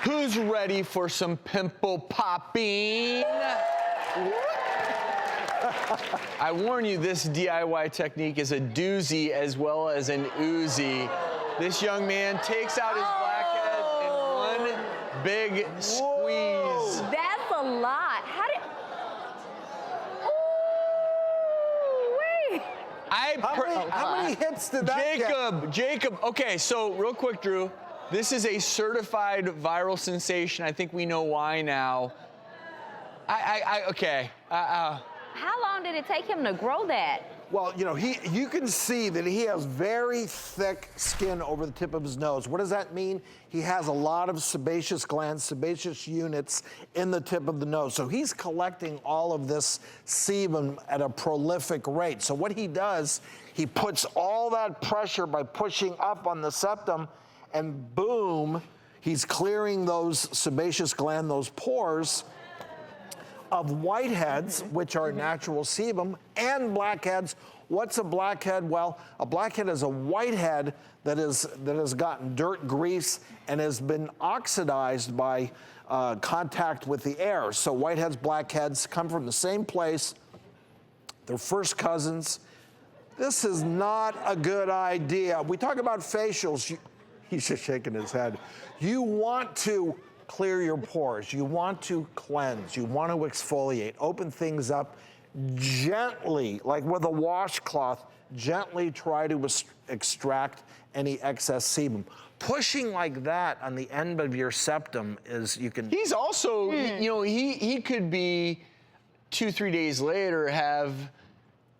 Who's ready for some pimple popping? I warn you, this DIY technique is a doozy as well as an oozy. This young man takes out his blackhead in one big squeeze. That's a lot. How did... Ooh, wait. How many hits did that get? Jacob, okay, so real quick, Drew. This is a certified viral sensation. I think we know why now. Okay. How long did it take him to grow that? Well, you know, you can see that he has very thick skin over the tip of his nose. What does that mean? He has a lot of sebaceous glands, sebaceous units in the tip of the nose. So he's collecting all of this sebum at a prolific rate. So what he does, he puts all that pressure by pushing up on the septum, and boom, he's clearing those sebaceous gland, those pores of whiteheads, which are natural sebum, and blackheads. What's a blackhead? Well, a blackhead is a whitehead that has gotten dirt, grease, and has been oxidized by contact with the air. So whiteheads, blackheads come from the same place. They're first cousins. This is not a good idea. We talk about facials. He's just shaking his head. You want to clear your pores. You want to cleanse. You want to exfoliate. Open things up gently, like with a washcloth. Gently try to extract any excess sebum. Pushing like that on the end of your septum is, you can... He's also, you know, he could be 2-3 days later have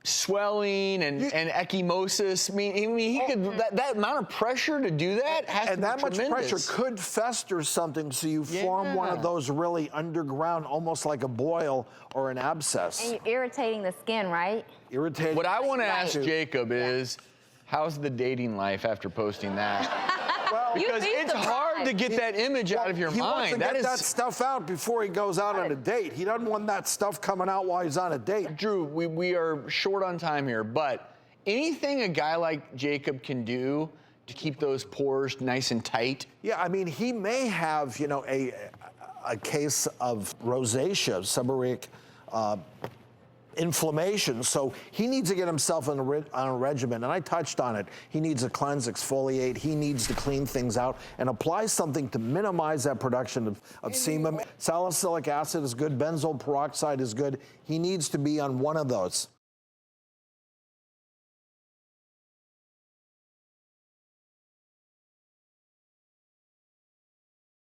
swelling and ecchymosis. I mean he could, that amount of pressure to do that has to be that tremendous. much pressure could fester something, so you form one of those really underground, almost like a boil or an abscess. And you're irritating the skin, right? Irritating. What I want to ask Jacob is, how's the dating life after posting that? Well, because it's hard to get that image out of your mind. He wants to get that stuff out before he goes out on a date. He doesn't want that stuff coming out while he's on a date. Drew, we are short on time here, but anything a guy like Jacob can do to keep those pores nice and tight? Yeah, I mean, he may have, you know, a case of rosacea, seborrheic inflammation, so he needs to get himself on a regimen, and I touched on it. He needs to cleanse, exfoliate, he needs to clean things out and apply something to minimize that production of sebum. Salicylic acid is good, benzoyl peroxide is good. He needs to be on one of those.